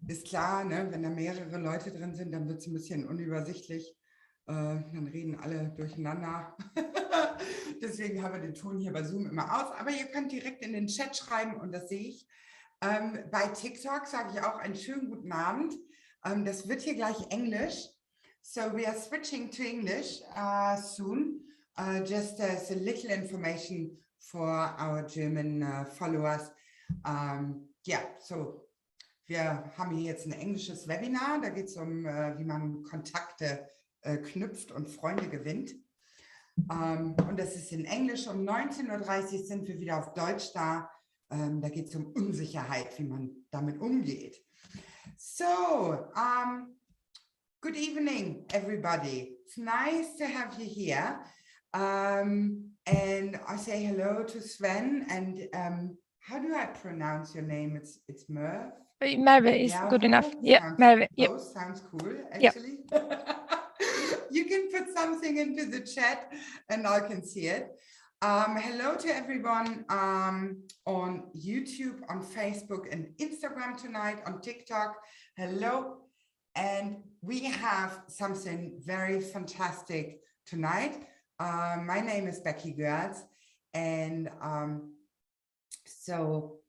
Ist klar, ne? Wenn da mehrere Leute drin sind, dann wird es ein bisschen unübersichtlich. Dann reden alle durcheinander. Deswegen haben wir den Ton hier bei Zoom immer aus. Aber ihr könnt direkt in den Chat schreiben und das sehe ich. Bei TikTok sage ich auch einen schönen guten Abend. Das wird hier gleich Englisch. So we are switching to English soon. Just as a little information for our German followers. Yeah, so wir haben hier jetzt ein englisches Webinar. Da geht es um, wie man Kontakte knüpft und Freunde gewinnt. Und das ist in Englisch. Um 19:30 Uhr sind wir wieder auf Deutsch da. Da geht es um Unsicherheit, wie man damit umgeht. So, good evening, everybody. It's nice to have you here. And I say hello to Sven. And how do I pronounce your name? It's Merv. Merve is good enough. Yeah, Merve. Yep. Oh, sounds cool, actually. Yep. You can put something into the chat and I can see it. Hello to everyone on YouTube, on Facebook and Instagram tonight, on TikTok. Hello. And we have something very fantastic tonight. My name is Becky Görz. And so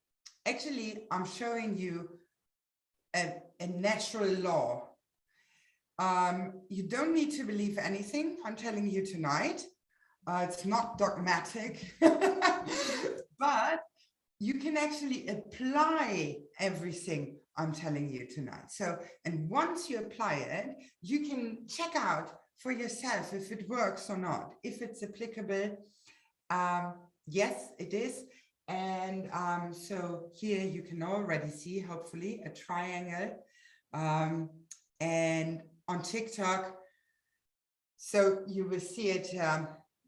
actually, I'm showing you a natural law. You don't need to believe anything I'm telling you tonight. It's not dogmatic, but you can actually apply everything I'm telling you tonight. So, and once you apply it, you can check out for yourself if it works or not, if it's applicable. Yes, it is. And so here you can already see, hopefully, a triangle. And on TikTok, so you will see it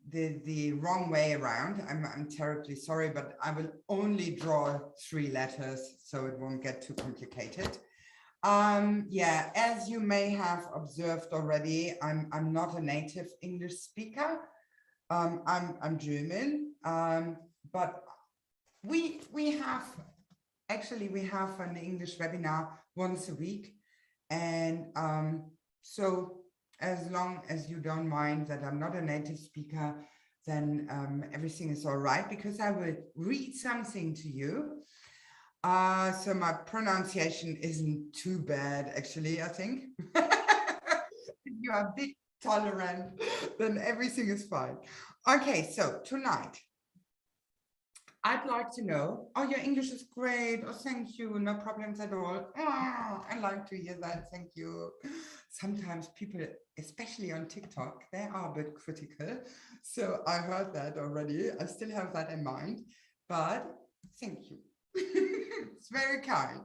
the wrong way around. I'm terribly sorry, but I will only draw 3 letters so it won't get too complicated. Yeah, as you may have observed already, I'm not a native English speaker. I'm German, but we have an English webinar once a week, and so as long as you don't mind that I'm not a native speaker, then everything is all right, because I will read something to you. So my pronunciation isn't too bad, actually, I think. If you are a bit tolerant, then everything is fine. Okay, so tonight, I'd like to know, oh, your English is great. Oh, thank you. No problems at all. Oh, I like to hear that. Thank you. Sometimes people, especially on TikTok, they are a bit critical. So I heard that already. I still have that in mind, but thank you. It's very kind.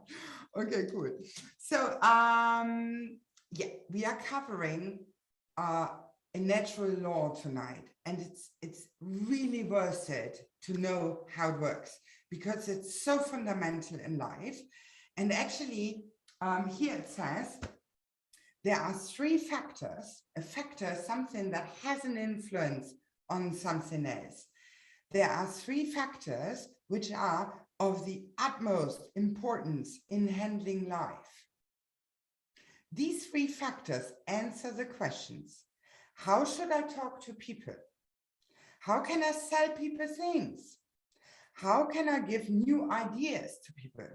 Okay, cool. So, yeah, we are covering a natural law tonight, and it's really worth it to know how it works, because it's so fundamental in life. And actually, here it says there are 3 factors. A factor is something that has an influence on something else. There are 3 factors which are of the utmost importance in handling life. These 3 factors answer the questions: how should I talk to people? How can I sell people things? How can I give new ideas to people?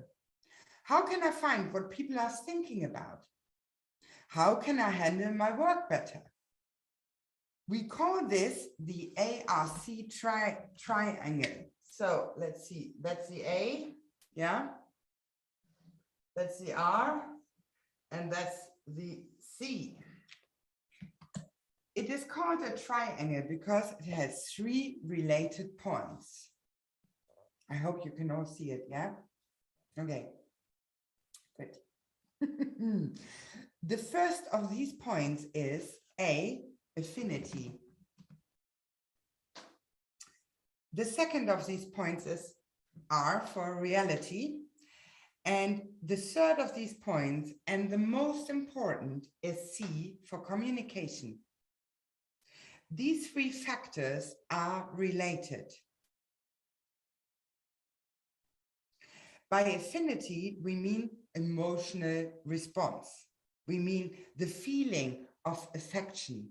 How can I find what people are thinking about? How can I handle my work better? We call this the ARC triangle. So let's see, that's the A, yeah? That's the R, and that's the C. It is called a triangle because it has 3 related points. I hope you can all see it, yeah? Okay, good. The first of these points is A, affinity. The second of these points is R for reality. And the third of these points, and the most important, is C for communication. These 3 factors are related. By affinity, we mean emotional response. We mean the feeling of affection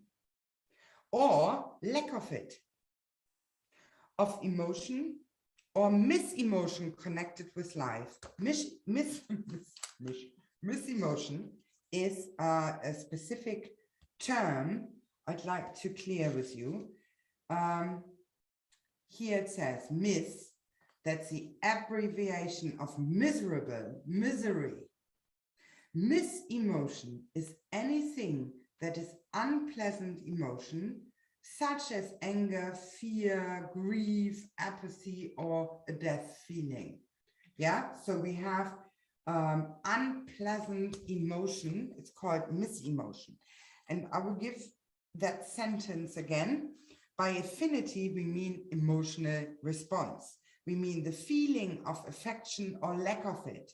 or lack of it, of emotion or mis-emotion connected with life. Mis-emotion is a specific term I'd like to clear with you. Here it says mis, that's the abbreviation of miserable, misery. Mis-emotion is anything that is unpleasant emotion, such as anger, fear, grief, apathy, or a death feeling. Yeah, so we have unpleasant emotion. It's called mis-emotion. And I will give that sentence again. By affinity, we mean emotional response. We mean the feeling of affection or lack of it,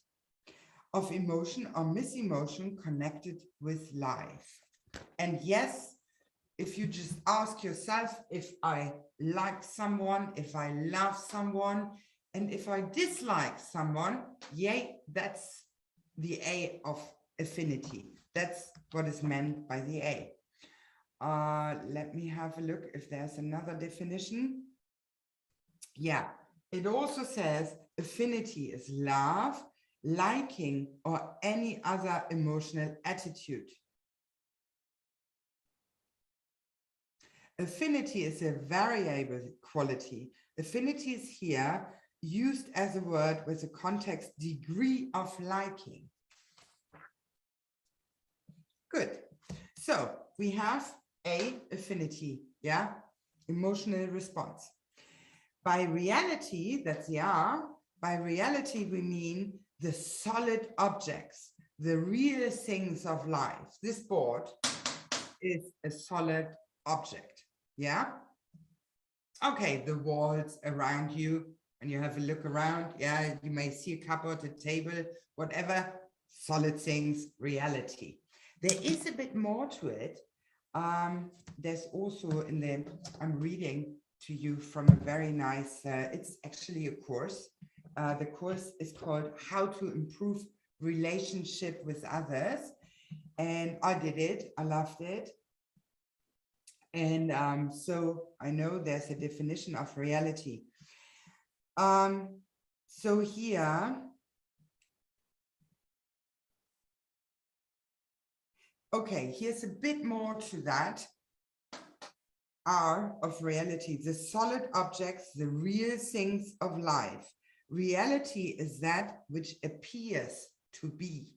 of emotion or mis-emotion connected with life. And yes, if you just ask yourself, if I like someone, if I love someone, and if I dislike someone, yay, that's the A of affinity. That's what is meant by the A. Let me have a look if there's another definition. Yeah, it also says affinity is love, liking, or any other emotional attitude. Affinity is a variable quality. Affinity is here used as a word with a context degree of liking. Good. So we have A, affinity, yeah, emotional response. By reality, that's the R, by reality we mean the solid objects, the real things of life. This board is a solid object, yeah? Okay, the walls around you, and you have a look around, yeah, you may see a cupboard, a table, whatever, solid things, reality. There is a bit more to it. There's also in the, I'm reading to you from a very nice, it's actually a course. The course is called How to Improve Relationship with Others. And I did it, I loved it. And so I know there's a definition of reality. So here, okay, here's a bit more to that. R of reality, the solid objects, the real things of life. Reality is that which appears to be.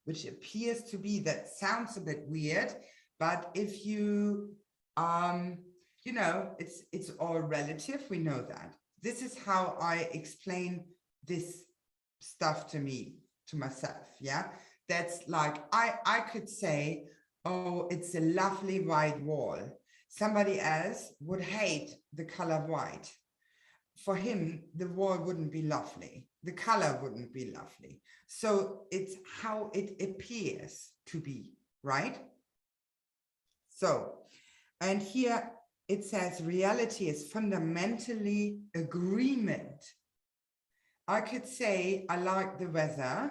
Which appears to be, that sounds a bit weird, but if you, you know, it's all relative, we know that. This is how I explain this stuff to me, to myself, yeah? That's like, I could say, oh, it's a lovely white wall. Somebody else would hate the color white. For him, the wall wouldn't be lovely. The color wouldn't be lovely. So it's how it appears to be, right? So, and here it says reality is fundamentally agreement. I could say, I like the weather,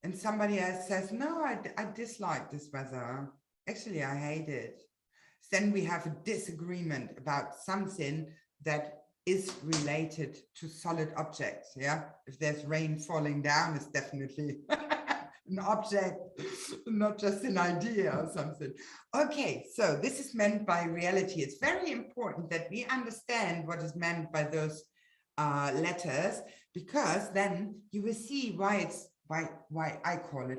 and somebody else says, no, I dislike this weather. Actually, I hate it. Then we have a disagreement about something that is related to solid objects, yeah? If there's rain falling down, it's definitely an object, not just an idea or something. Okay, so this is meant by reality. It's very important that we understand what is meant by those letters, because then you will see why it's why I call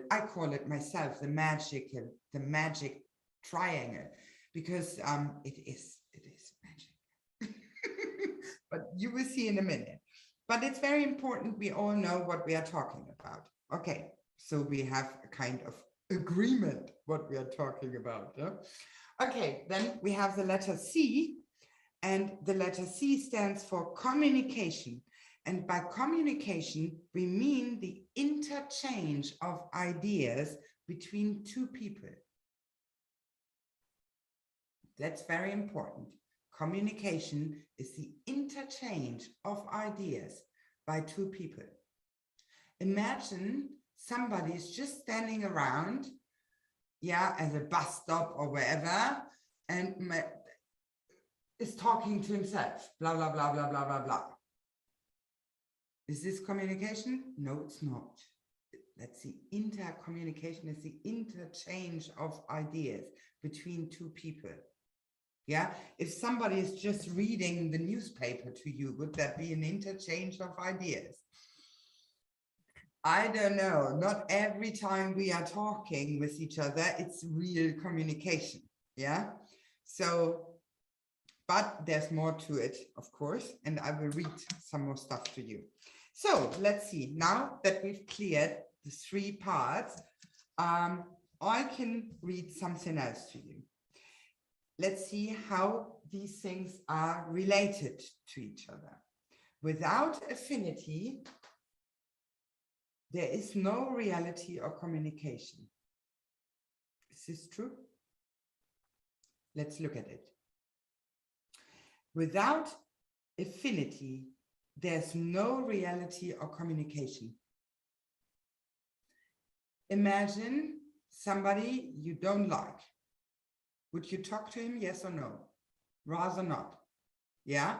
it myself the magic triangle, because it is magic. But you will see in a minute. But it's very important we all know what we are talking about. Okay, so we have a kind of agreement what we are talking about. Yeah? Okay, then we have the letter C, and the letter C stands for communication. And by communication, we mean the interchange of ideas between two people. That's very important. Communication is the interchange of ideas by two people. imagine somebody is just standing around, yeah, at a bus stop or wherever, and is talking to himself, blah, blah, blah, blah, blah, blah, blah. Is this communication? No, it's not. That's the intercommunication, is the interchange of ideas between two people. Yeah, if somebody is just reading the newspaper to you, would that be an interchange of ideas? I don't know. Not every time we are talking with each other, it's real communication. Yeah. So, but there's more to it, of course, and I will read some more stuff to you. So let's see. Now that we've cleared the three parts, I can read something else to you. Let's see how these things are related to each other. Without affinity, there is no reality or communication. Is this true? Let's look at it. Without affinity, there's no reality or communication. Imagine somebody you don't like. Would you talk to him, yes or no? Rather not. Yeah?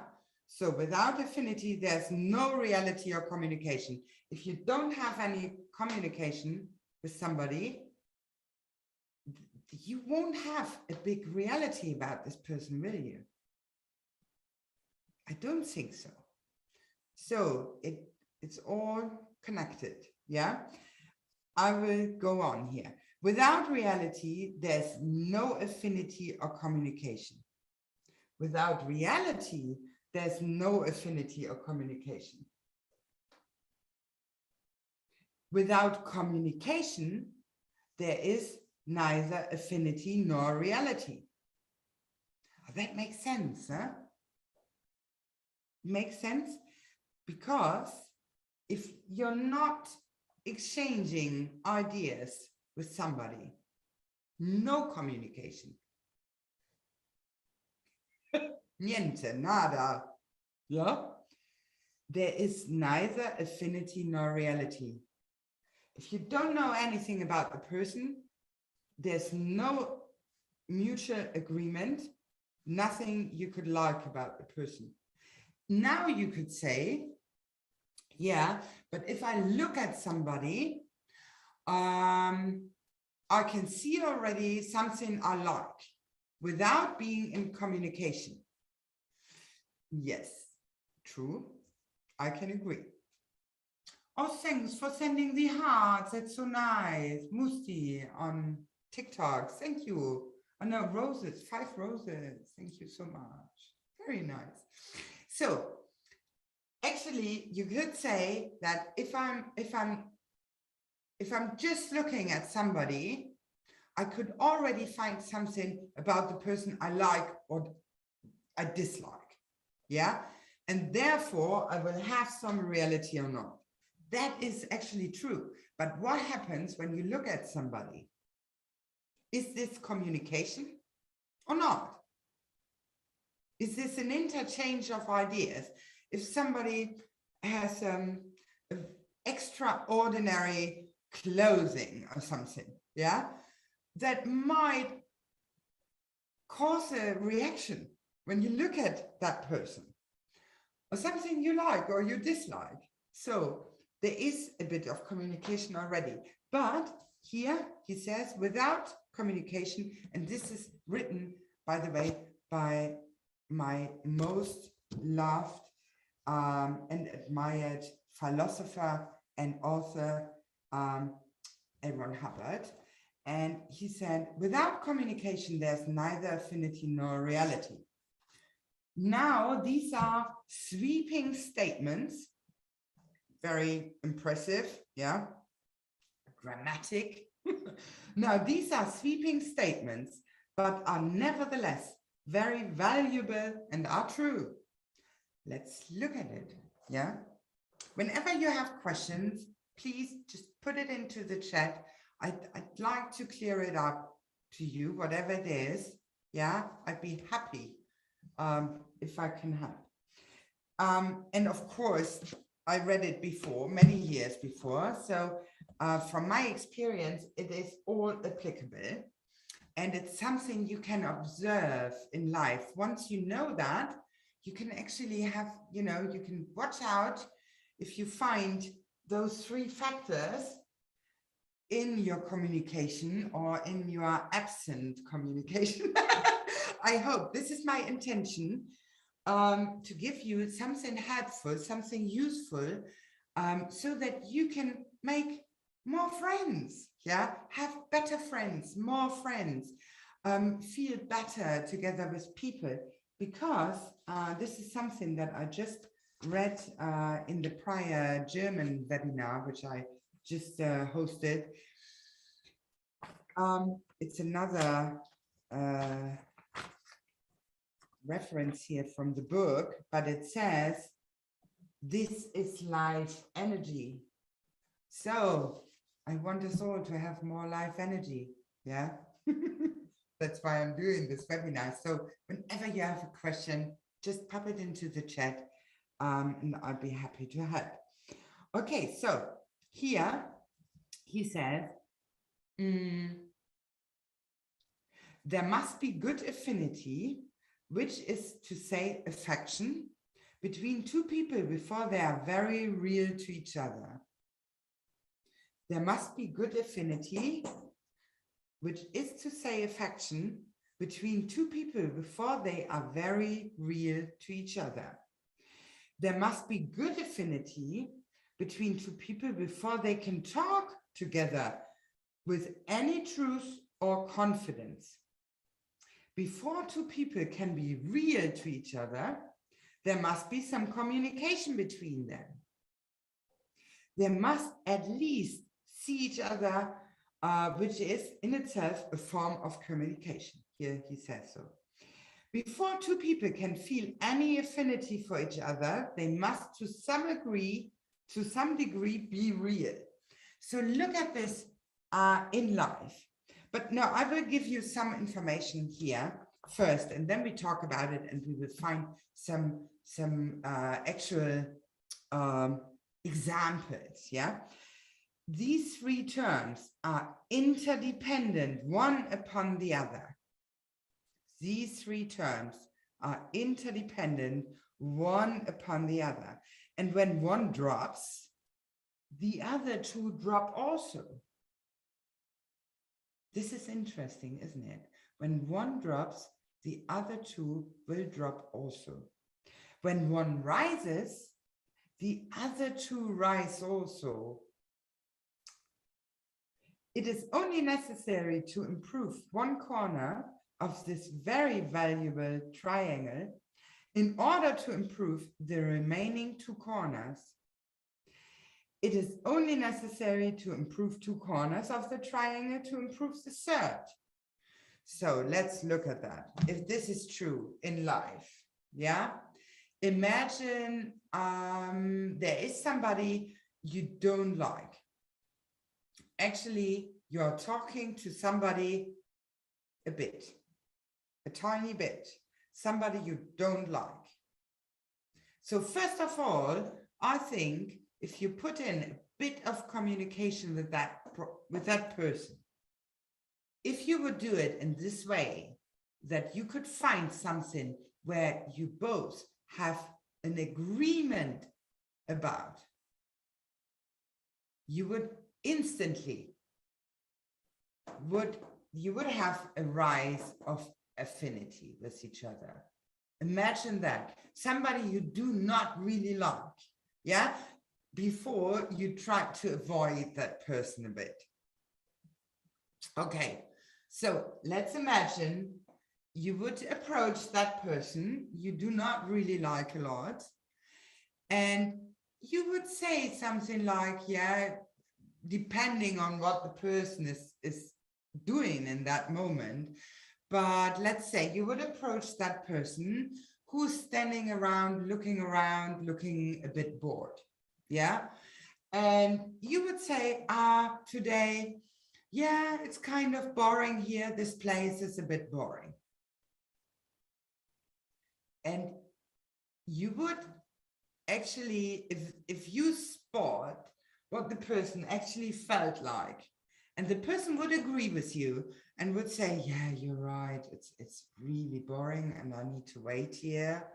So without affinity, there's no reality or communication. If you don't have any communication with somebody, you won't have a big reality about this person, will you? I don't think so. So it's all connected, yeah? I will go on here. Without reality, there's no affinity or communication. Without reality, there's no affinity or communication. Without communication, there is neither affinity nor reality. That makes sense, huh? Makes sense? Because if you're not exchanging ideas with somebody, no communication. Niente, nada. Yeah? There is neither affinity nor reality. If you don't know anything about the person, there's no mutual agreement, nothing you could like about the person. Now you could say, yeah, but if I look at somebody, I can see already something I like without being in communication. Yes, true. I can agree. Oh, thanks for sending the hearts. That's so nice. Musti on TikTok. Thank you. Oh no, roses, 5 roses. Thank you so much. Very nice. So actually, you could say that if I'm just looking at somebody, I could already find something about the person I like or I dislike. Yeah. And therefore, I will have some reality or not. That is actually true. But what happens when you look at somebody? Is this communication or not? Is this an interchange of ideas? If somebody has extraordinary clothing or something, yeah, that might cause a reaction when you look at that person, or something you like or you dislike. So there is a bit of communication already. But here he says, without communication, and this is written, by the way, by my most loved and admired philosopher and author, L. Ron Hubbard. And he said, without communication, there's neither affinity nor reality. Now, these are sweeping statements, very impressive, yeah, dramatic. Now, these are sweeping statements, but are nevertheless very valuable and are true. Let's look at it, yeah? Whenever you have questions, please just put it into the chat. I'd like to clear it up to you, whatever it is, yeah? I'd be happy if I can help. And of course, I read it before, many years before. So from my experience, it is all applicable. And it's something you can observe in life. Once you know that, you can actually have, you can watch out if you find those 3 factors in your communication or in your absent communication. I hope this is my intention, to give you something helpful, something useful, so that you can make more friends, have better friends, more friends, feel better together with people, because this is something that I just read in the prior German webinar, which I just hosted. It's another reference here from the book, but it says, this is life energy. So I want us all to have more life energy. Yeah. That's why I'm doing this webinar. So whenever you have a question, just pop it into the chat, and I'll be happy to help. Okay, so here he says, there must be good affinity, which is to say affection, between 2 people before they are very real to each other. There must be good affinity, which is to say affection, between 2 people before they are very real to each other. There must be good affinity between 2 people before they can talk together with any truth or confidence. Before 2 people can be real to each other, there must be some communication between them. They must at least see each other, which is in itself a form of communication. Here he says so. Before 2 people can feel any affinity for each other, they must to some degree be real. So look at this in life. But now I will give you some information here first, and then we talk about it, and we will find some actual examples. Yeah, these 3 terms are interdependent one upon the other. These 3 terms are interdependent one upon the other, and when one drops, the other 2 drop also. This is interesting, isn't it? When one drops, the other 2 will drop also. When one rises, the other 2 rise also. It is only necessary to improve one corner of this very valuable triangle in order to improve the remaining 2 corners. It is only necessary to improve 2 corners of the triangle to improve the 3rd. So let's look at that. If this is true in life, yeah? Imagine there is somebody you don't like. Actually, you're talking to somebody a tiny bit, somebody you don't like. So first of all, I think if you put in a bit of communication with that person, if you would do it in this way, that you could find something where you both have an agreement about, you would instantly you would have a rise of affinity with each other. Imagine that somebody you do not really like, yeah, before you try to avoid that person a bit. Okay, so let's imagine you would approach that person you do not really like a lot, and you would say something like, yeah, depending on what the person is doing in that moment, but let's say you would approach that person who's standing around, looking a bit bored, yeah, and you would say, today, yeah, it's kind of boring here, this place is a bit boring. And you would actually, if you spot what the person actually felt like, and the person would agree with you and would say, yeah, you're right, it's really boring and I need to wait here.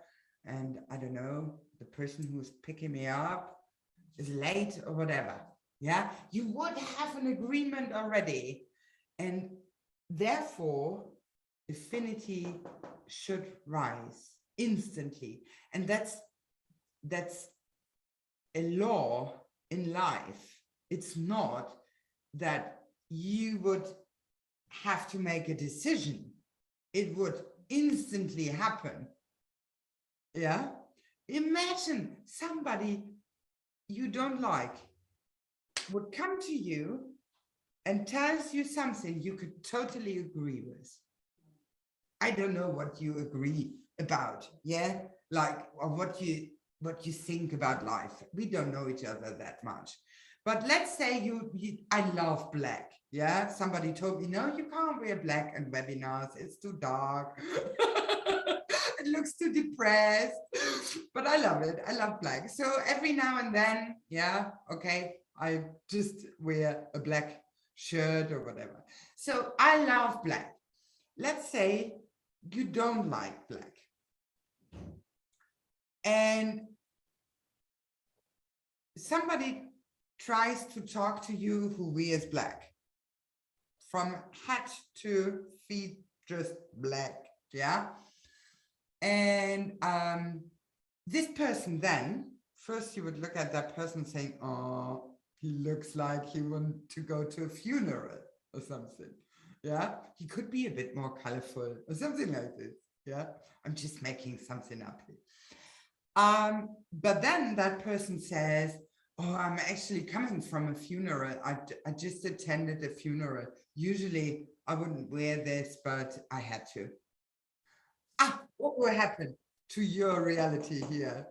And I don't know, the person who's picking me up is late or whatever. Yeah, you would have an agreement already. And therefore, affinity should rise instantly. And that's a law in life. It's not that you would have to make a decision. It would instantly happen. Yeah. Imagine somebody you don't like would come to you and tells you something you could totally agree with. I don't know what you agree about. Yeah. Like, or what you think about life. We don't know each other that much. But let's say I love black. Yeah, somebody told me, no, you can't wear black in webinars. It's too dark. It looks too depressed. But I love it. I love black. So every now and then, yeah, okay, I just wear a black shirt or whatever. So I love black. Let's say you don't like black. And somebody tries to talk to you who wears black, from head to feet, just black, yeah? And this person then, first you would look at that person saying, oh, he looks like he wants to go to a funeral or something, yeah? He could be a bit more colorful or something like this, yeah? I'm just making something up here. But then that person says, oh, I'm actually coming from a funeral. I just attended a funeral. Usually I wouldn't wear this, but I had to. What will happen to your reality here?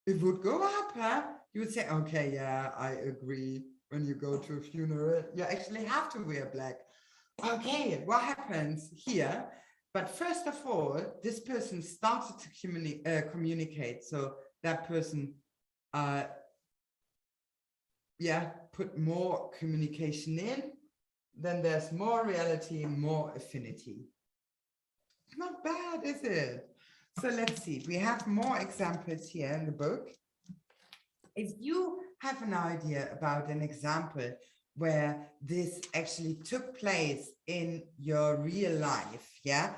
It would go up, huh? You would say, okay, yeah, I agree. When you go to a funeral, you actually have to wear black. Okay, what happens here? But first of all, this person started to communicate. So that person, put more communication in. Then there's more reality, more affinity. Not bad, is it? So let's see. We have more examples here in the book. If you have an idea about an example where this actually took place in your real life, yeah,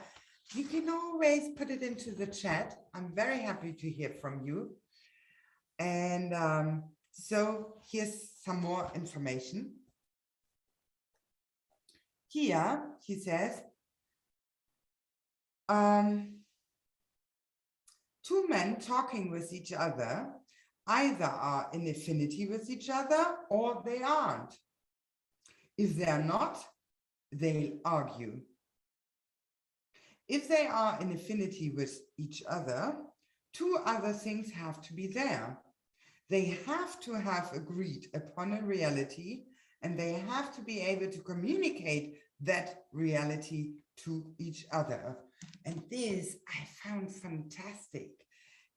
you can always put it into the chat. I'm very happy to hear from you. And so here's some more information. Here, he says, two men talking with each other either are in affinity with each other or they aren't. If they're not, they'll argue. If they are in affinity with each other, two other things have to be there. They have to have agreed upon a reality, and they have to be able to communicate that reality to each other. And this I found fantastic.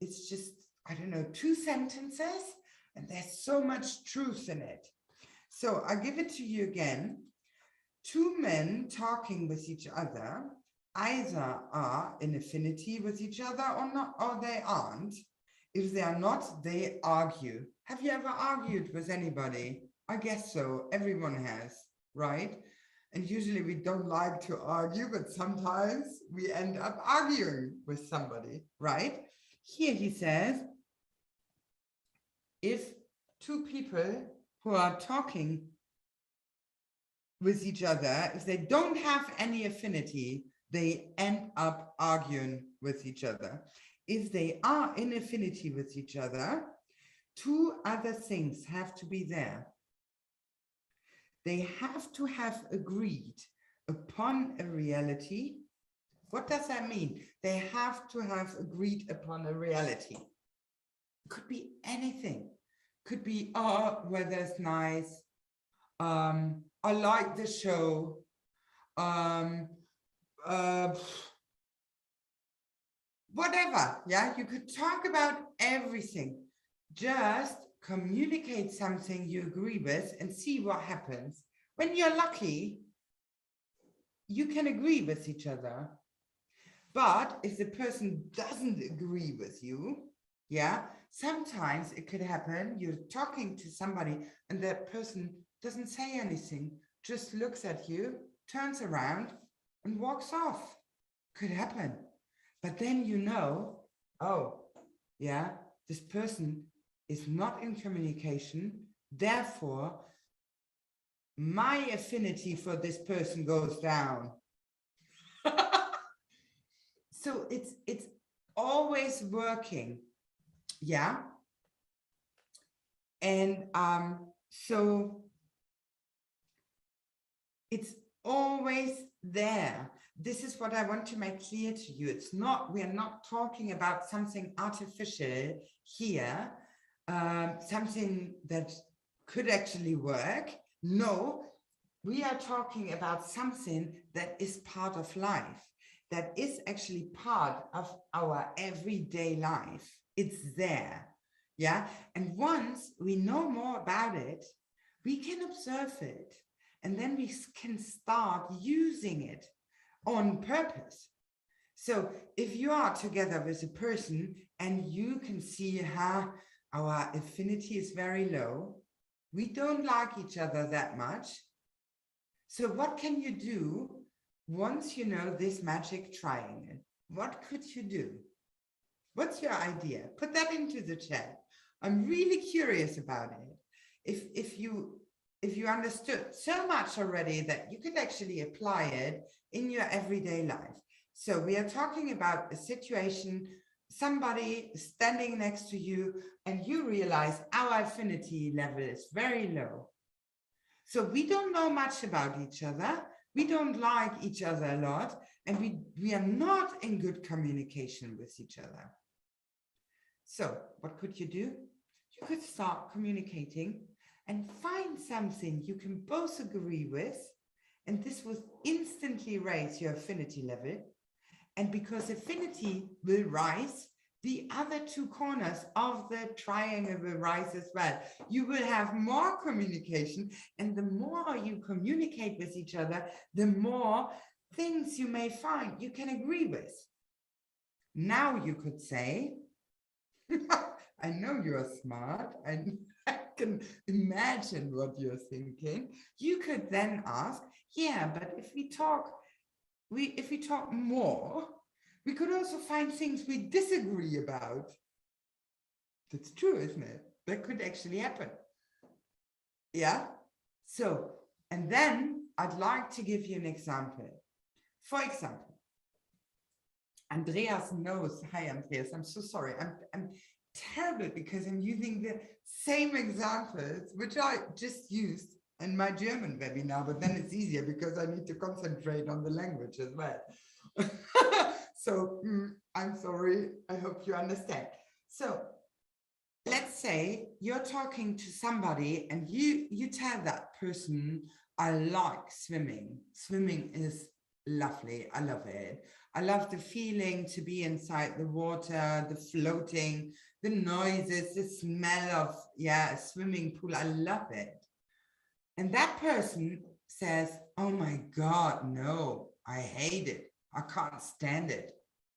It's just, I don't know, 2 sentences, and there's so much truth in it. So I give it to you again. Two men talking with each other either are in affinity with each other or not, or they aren't. If they are not, they argue. Have you ever argued with anybody? I guess so. Everyone has, right? And usually we don't like to argue, but sometimes we end up arguing with somebody, right? Here he says, if two people who are talking with each other, if they don't have any affinity, they end up arguing with each other. If they are in affinity with each other, two other things have to be there. They have to have agreed upon a reality. What does that mean? They have to have agreed upon a reality. Could be anything. Could be, oh, weather's nice. I like the show. Whatever, yeah, you could talk about everything, just communicate something you agree with and see what happens. When you're lucky, you can agree with each other. But if the person doesn't agree with you, yeah, sometimes it could happen. You're talking to somebody and that person doesn't say anything, just looks at you, turns around and walks off. Could happen. But then you know, oh, yeah, this person is not in communication. Therefore, my affinity for this person goes down. So it's always working. Yeah. And so it's always there. This is what I want to make clear to you. It's not, we are not talking about something artificial here, something that could actually work. No, we are talking about something that is part of life, that is actually part of our everyday life. It's there. Yeah. And once we know more about it, we can observe it. And then we can start using it on purpose. So if you are together with a person and you can see how our affinity is very low, we don't like each other that much. So what can you do once you know this magic triangle? What could you do? What's your idea? Put that into the chat. I'm really curious about it. If you understood so much already that you could actually apply it in your everyday life. So we are talking about a situation, somebody standing next to you and you realize our affinity level is very low. So we don't know much about each other. We don't like each other a lot, and we are not in good communication with each other. So what could you do? You could start communicating and find something you can both agree with, and this will instantly raise your affinity level. And because affinity will rise, the other two corners of the triangle will rise as well. You will have more communication, and the more you communicate with each other, the more things you may find you can agree with. Now you could say, I know you're smart, and I can imagine what you're thinking. You could then ask, yeah, but if we talk more, we could also find things we disagree about. That's true, isn't it? That could actually happen. Yeah. So, and then I'd like to give you an example. For example, Andreas knows. Hi, Andreas. I'm so sorry. I'm terrible because I'm using the same examples which I just used in my German webinar, but then it's easier because I need to concentrate on the language as well. So I'm sorry. I hope you understand. So let's say you're talking to somebody and you tell that person, I like swimming. Swimming is lovely. I love it. I love the feeling to be inside the water, the floating, the noises, the smell of, yeah, a swimming pool. I love it. And that person says, oh my God, no, I hate it. I can't stand it.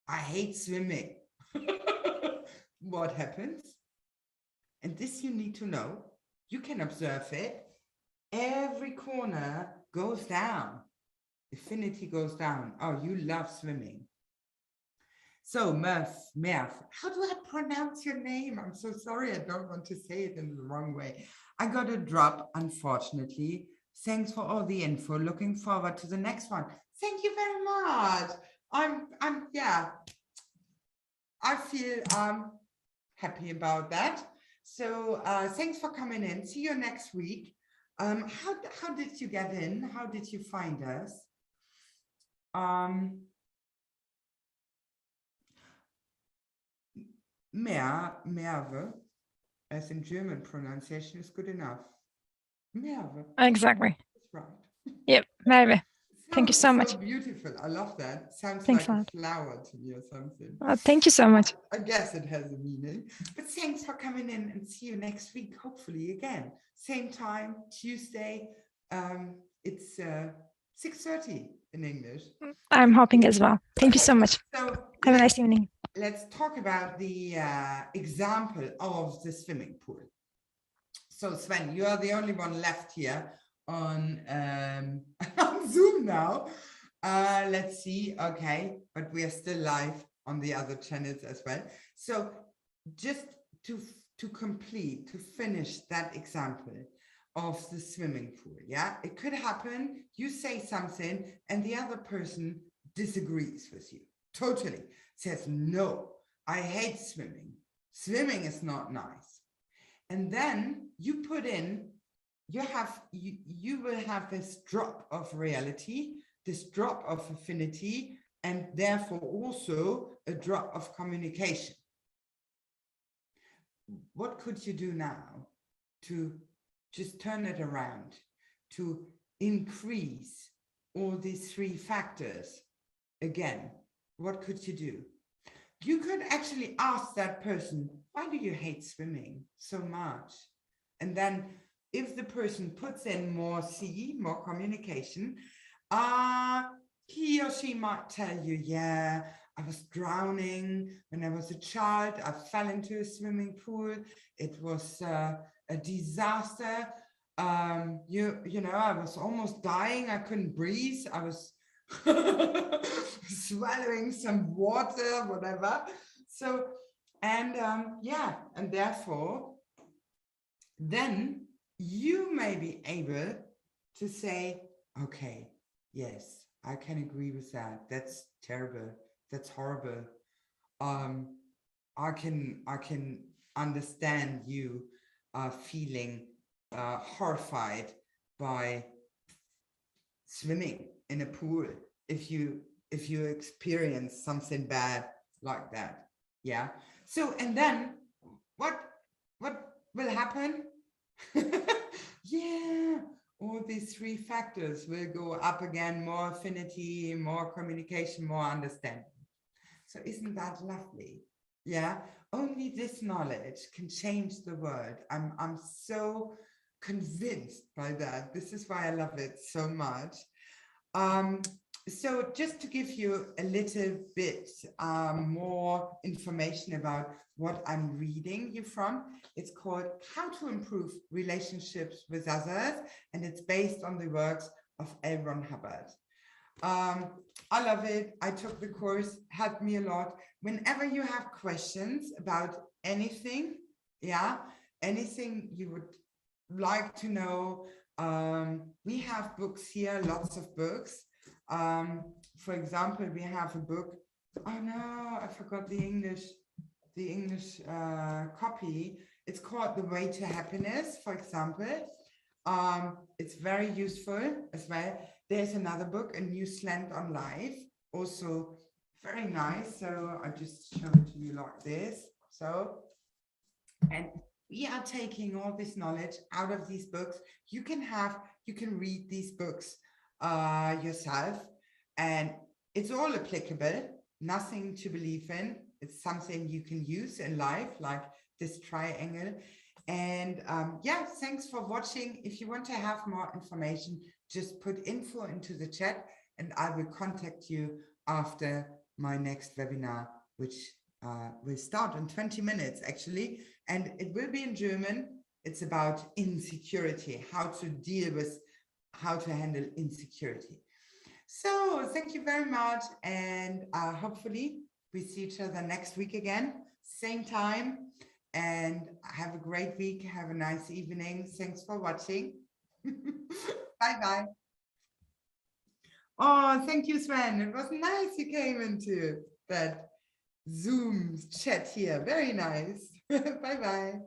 I hate swimming. What happens? And this you need to know. You can observe it. Every corner goes down. Affinity goes down. Oh, you love swimming. So Merv, how do I pronounce your name? I'm so sorry. I don't want to say it in the wrong way. I got a drop, unfortunately. Thanks for all the info. Looking forward to the next one. Thank you very much. Yeah, I feel happy about that. So thanks for coming in. See you next week. How did you get in? How did you find us? Merve, as in German pronunciation is good enough. Merve. Exactly. That's right. Yep, Merve. Thank you so much. So beautiful. I love that. Sounds Thanks like a a lot. flower to me or something. Thank you so much. I guess it has a meaning. But thanks for coming in, and see you next week, hopefully again. Same time, Tuesday. It's 6:30 in English. I'm hoping as well. Thank you so much. So Have a nice evening. let's talk about the example of the swimming pool. So Sven, you are the only one left here on, on Zoom now. Let's see. Okay, but we are still live on the other channels as well. So just to complete, to finish that example of the swimming pool, yeah, it could happen. You say something and the other person disagrees with you totally, says, no, I hate swimming. Swimming is not nice. And then you put in, you will have this drop of reality, this drop of affinity, and therefore also a drop of communication. What could you do now to just turn it around, to increase all these three factors? Again, what could you do? You could actually ask that person, why do you hate swimming so much? And then if the person puts in more more communication, he or she might tell you, yeah, I was drowning when I was a child. I fell into a swimming pool. It was a disaster. You know, I was almost dying. I couldn't breathe. I was swallowing some water, whatever. So, and yeah, and therefore, then you may be able to say, okay, yes, I can agree with that. That's terrible. That's horrible. I can understand you feeling horrified by swimming in a pool if you experience something bad like that. Yeah. So, and then what will happen? Yeah, all these three factors will go up again: more affinity, more communication, more understanding. So isn't that lovely? Yeah, only this knowledge can change the world. I'm so convinced by that. This is why I love it so much. So just to give you a little bit more information about what I'm reading you from, it's called How to Improve Relationships with Others, and it's based on the works of L. Ron Hubbard. I love it. I took the course, helped me a lot. Whenever you have questions about anything, yeah, anything you would like to know, we have books here, lots of books. For example, we have a book. Oh no, I forgot the English copy. It's called The Way to Happiness, for example. It's very useful as well. There's another book, A New Slant on Life, also very nice. So I just show it to you like this. So, and we are taking all this knowledge out of these books. You can read these books yourself, and it's all applicable, nothing to believe in. It's something you can use in life, like this triangle. And yeah, thanks for watching. If you want to have more information, just put info into the chat and I will contact you after my next webinar, which will start in 20 minutes actually, and it will be in German. It's about insecurity, how to handle insecurity. So thank you very much, and hopefully we see each other next week again, same time, and have a great week. Have a nice evening. Thanks for watching. Bye-bye. Oh, thank you, Sven. It was nice you came into that Zoom chat here. Very nice. Bye-bye.